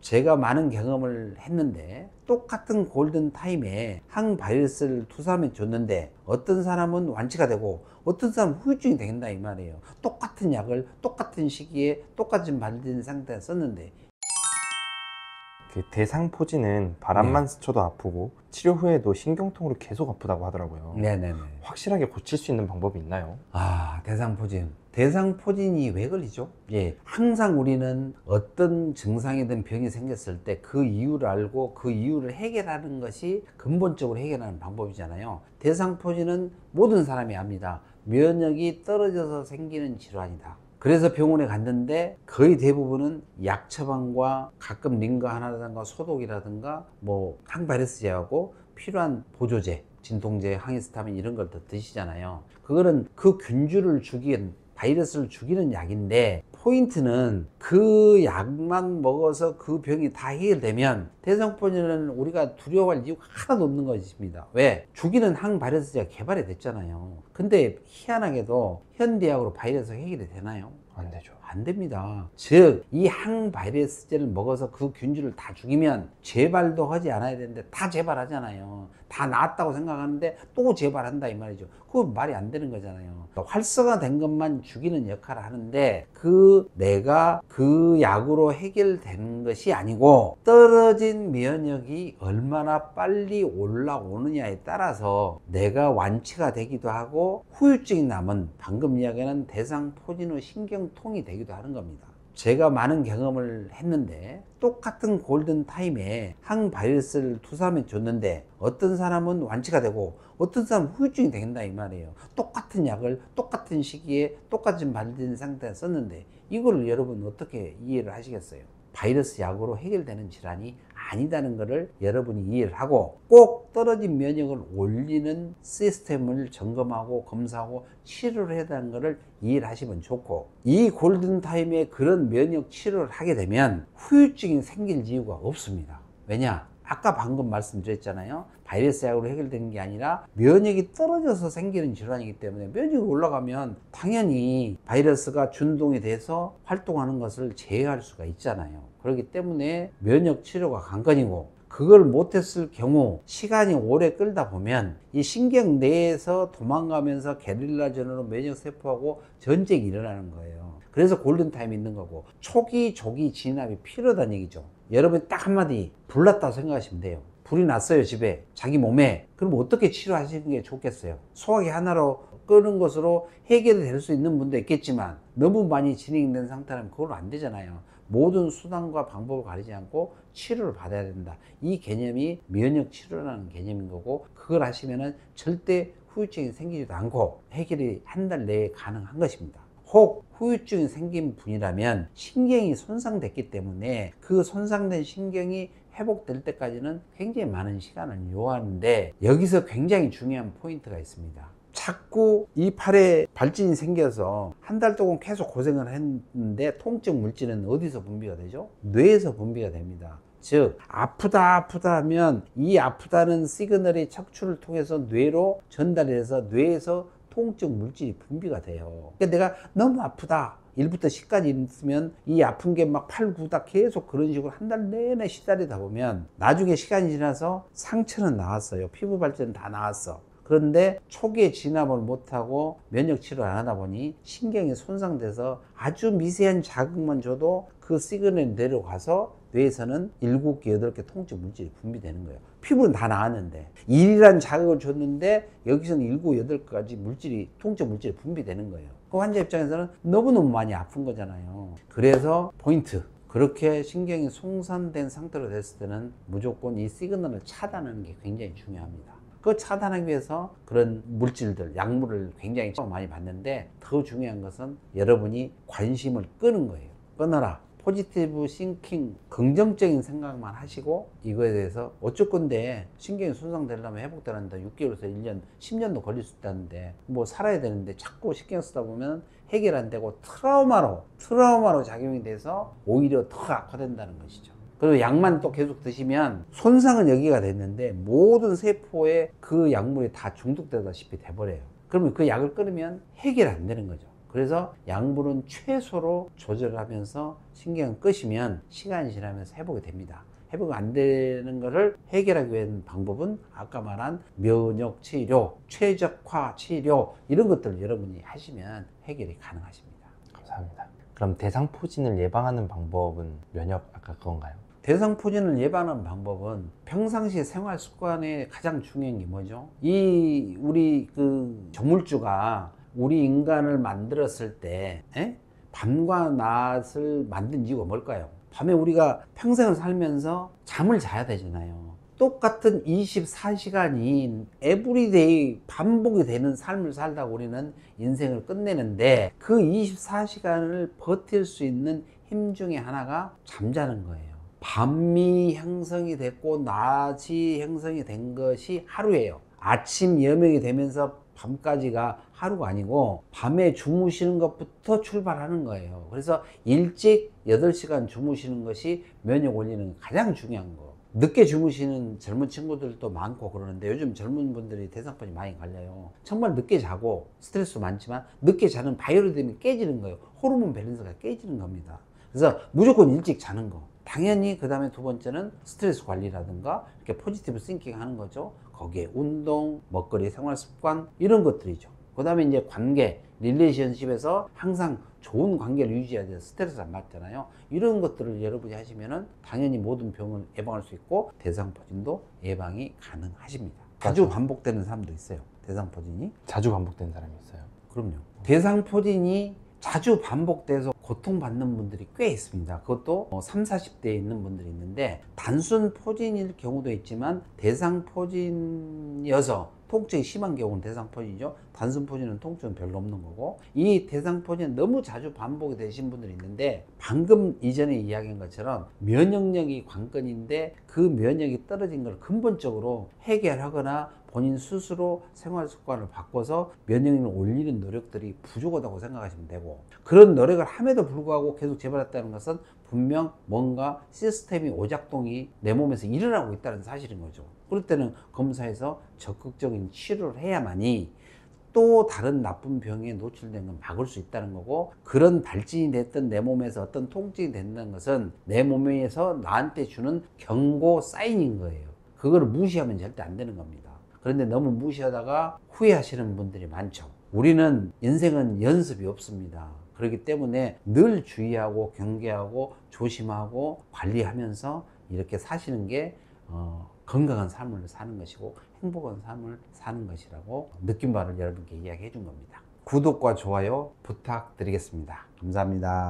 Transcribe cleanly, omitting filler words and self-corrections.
제가 많은 경험을 했는데 똑같은 골든타임에 항바이러스를 투사하면 줬는데 어떤 사람은 완치가 되고 어떤 사람은 후유증이 된다 이 말이에요. 똑같은 약을 똑같은 시기에 똑같은 발진 상태에 썼는데 그 대상포진은 바람만 네. 스쳐도 아프고 치료 후에도 신경통으로 계속 아프다고 하더라고요. 네네네. 확실하게 고칠 수 있는 방법이 있나요? 대상포진. 대상포진이 왜 걸리죠? 예. 항상 우리는 어떤 증상이든 병이 생겼을 때 그 이유를 알고 그 이유를 해결하는 것이 근본적으로 해결하는 방법이잖아요. 대상포진은 모든 사람이 압니다. 면역이 떨어져서 생기는 질환이다. 그래서 병원에 갔는데 거의 대부분은 약 처방과 가끔 링거 하나라든가 소독이라든가 뭐 항바이러스제하고 필요한 보조제, 진통제, 항히스타민 이런 걸 더 드시잖아요. 그거는 그 균주를 죽이는 바이러스를 죽이는 약인데 포인트는 그 약만 먹어서 그 병이 다 해결되면 대상포진은 우리가 두려워할 이유가 하나도 없는 것입니다. 왜? 죽이는 항바이러스제가 개발이 됐잖아요. 근데 희한하게도 현대약으로 바이러스 해결이 되나요? 안 되죠. 안 됩니다. 즉, 이 항바이러스제를 먹어서 그 균주를 다 죽이면 재발도 하지 않아야 되는데 다 재발하잖아요. 다 나았다고 생각하는데 또 재발한다 이 말이죠. 그건 말이 안 되는 거잖아요. 활성화된 것만 죽이는 역할을 하는데 내가 그 약으로 해결되는 것이 아니고 떨어진 면역이 얼마나 빨리 올라오느냐에 따라서 내가 완치가 되기도 하고 후유증이 남은 방금 이야기하는 대상포진 후 신경통이 되기도 하는 겁니다. 제가 많은 경험을 했는데 똑같은 골든타임에 항바이러스를 투사하면 줬는데 어떤 사람은 완치가 되고 어떤 사람은 후유증이 된다 이 말이에요. 똑같은 약을 똑같은 시기에 똑같은 발진 상태에 썼는데 이거를 여러분 어떻게 이해를 하시겠어요? 바이러스 약으로 해결되는 질환이 아니다는 것을 여러분이 이해를 하고 꼭 떨어진 면역을 올리는 시스템을 점검하고 검사하고 치료를 해야 되는 것을 이해를 하시면 좋고, 이 골든타임에 그런 면역 치료를 하게 되면 후유증이 생길 이유가 없습니다. 왜냐? 아까 방금 말씀드렸잖아요. 바이러스 약으로 해결되는 게 아니라 면역이 떨어져서 생기는 질환이기 때문에 면역이 올라가면 당연히 바이러스가 준동이 돼서 활동하는 것을 제어할 수가 있잖아요. 그렇기 때문에 면역 치료가 관건이고, 그걸 못했을 경우 시간이 오래 끌다 보면 이 신경 내에서 도망가면서 게릴라전으로 면역세포하고 전쟁이 일어나는 거예요. 그래서 골든타임이 있는 거고, 초기 조기 진압이 필요하다는 얘기죠. 여러분이 딱 한마디 불났다고 생각하시면 돼요. 불이 났어요, 집에, 자기 몸에. 그럼 어떻게 치료하시는 게 좋겠어요? 소화기 하나로 끄는 것으로 해결이 될 수 있는 분도 있겠지만 너무 많이 진행된 상태라면 그건 안 되잖아요. 모든 수단과 방법을 가리지 않고 치료를 받아야 된다. 이 개념이 면역 치료라는 개념인 거고, 그걸 하시면은 절대 후유증이 생기지도 않고 해결이 한 달 내에 가능한 것입니다. 혹 후유증이 생긴 분이라면 신경이 손상됐기 때문에 그 손상된 신경이 회복될 때까지는 굉장히 많은 시간을 요하는데, 여기서 굉장히 중요한 포인트가 있습니다. 자꾸 이 팔에 발진이 생겨서 한 달 동안 계속 고생을 했는데 통증 물질은 어디서 분비가 되죠? 뇌에서 분비가 됩니다. 즉 아프다 하면 이 아프다는 시그널이 척추를 통해서 뇌로 전달이 돼서 뇌에서 통증 물질이 분비가 돼요. 그러니까 내가 너무 아프다 1부터 10까지 있으면 이 아픈 게 막 8, 9다 계속 그런 식으로 한 달 내내 시달리다 보면 나중에 시간이 지나서 상처는 나왔어요. 피부 발전은 다 나왔어. 그런데 초기에 진압을 못하고 면역 치료를 안 하다 보니 신경이 손상돼서 아주 미세한 자극만 줘도 그 시그널이 내려가서 뇌에서는 7개, 8개 통증 물질이 분비되는 거예요. 피부는 다 나았는데 1이라는 자극을 줬는데 여기서는 7, 8가지 물질이, 통증 물질이 분비되는 거예요. 그 환자 입장에서는 너무너무 많이 아픈 거잖아요. 그래서 포인트, 그렇게 신경이 손상된 상태로 됐을 때는 무조건 이 시그널을 차단하는 게 굉장히 중요합니다. 그 차단하기 위해서 그런 물질들, 약물을 굉장히 많이 받는데, 더 중요한 것은 여러분이 관심을 끄는 거예요. 끊어라. 포지티브 싱킹, 긍정적인 생각만 하시고, 이거에 대해서 어쩔 건데 신경이 손상되려면 회복되는데 6개월에서 1년, 10년도 걸릴 수 있다는데 뭐 살아야 되는데 자꾸 신경 쓰다 보면 해결 안 되고 트라우마로 작용이 돼서 오히려 더 악화된다는 것이죠. 그리고 약만 또 계속 드시면 손상은 여기가 됐는데 모든 세포에 그 약물이 다 중독되다시피 돼버려요. 그러면 그 약을 끊으면 해결 안 되는 거죠. 그래서 양분은 최소로 조절하면서 신경을 끄시면 시간이 지나면서 회복이 됩니다. 회복 안 되는 것을 해결하기 위한 방법은 아까 말한 면역 치료, 최적화 치료 이런 것들을 여러분이 하시면 해결이 가능하십니다. 감사합니다. 그럼 대상포진을 예방하는 방법은 면역 아까 그건가요? 대상포진을 예방하는 방법은 평상시 생활 습관에 가장 중요한 게 뭐죠? 우리 그 조물주가 우리 인간을 만들었을 때 밤과 낮을 만든 이유가 뭘까요? 밤에 우리가 평생을 살면서 잠을 자야 되잖아요. 똑같은 24시간이 에브리데이 반복이 되는 삶을 살다가 우리는 인생을 끝내는데 그 24시간을 버틸 수 있는 힘 중에 하나가 잠자는 거예요. 밤이 형성이 됐고 낮이 형성이 된 것이 하루예요. 아침 여명이 되면서 밤까지가 하루가 아니고 밤에 주무시는 것부터 출발하는 거예요. 그래서 일찍 8시간 주무시는 것이 면역 올리는 가장 중요한 거. 늦게 주무시는 젊은 친구들도 많고 그러는데 요즘 젊은 분들이 대상포진 많이 걸려요. 정말 늦게 자고 스트레스 많지만 늦게 자는 바이오리듬이 깨지는 거예요. 호르몬 밸런스가 깨지는 겁니다. 그래서 무조건 일찍 자는 거. 당연히 그 다음에 두 번째는 스트레스 관리라든가 이렇게 포지티브 싱킹 하는 거죠. 거기에 운동, 먹거리, 생활 습관 이런 것들이죠. 그 다음에 이제 관계, 릴레이션십에서 항상 좋은 관계를 유지해야 돼요. 스트레스 안 받잖아요. 이런 것들을 여러분이 하시면은 당연히 모든 병을 예방할 수 있고 대상포진도 예방이 가능하십니다. 자주 반복되는 사람도 있어요. 대상포진이. 자주 반복되는 사람이 있어요. 그럼요. 대상포진이 자주 반복돼서 고통받는 분들이 꽤 있습니다. 그것도 30, 40대에 있는 분들이 있는데 단순 포진일 경우도 있지만 대상포진이어서 통증이 심한 경우는 대상포진이죠. 단순 포진은 통증은 별로 없는 거고 이 대상포진은 너무 자주 반복이 되신 분들이 있는데 방금 이전에 이야기한 것처럼 면역력이 관건인데 그 면역이 떨어진 걸 근본적으로 해결하거나 본인 스스로 생활 습관을 바꿔서 면역력을 올리는 노력들이 부족하다고 생각하시면 되고 그런 노력을 함에도 불구하고 계속 재발했다는 것은 분명 뭔가 시스템이 오작동이 내 몸에서 일어나고 있다는 사실인 거죠. 그럴 때는 검사에서 적극적인 치료를 해야만이 또 다른 나쁜 병에 노출된 건 막을 수 있다는 거고 그런 발진이 됐던 내 몸에서 어떤 통증이 된다는 것은 내 몸에서 나한테 주는 경고 사인인 거예요. 그걸 무시하면 절대 안 되는 겁니다. 그런데 너무 무시하다가 후회하시는 분들이 많죠. 우리는 인생은 연습이 없습니다. 그렇기 때문에 늘 주의하고 경계하고 조심하고 관리하면서 이렇게 사시는 게 건강한 삶을 사는 것이고 행복한 삶을 사는 것이라고 느낀 바를 여러분께 이야기해 준 겁니다. 구독과 좋아요 부탁드리겠습니다. 감사합니다.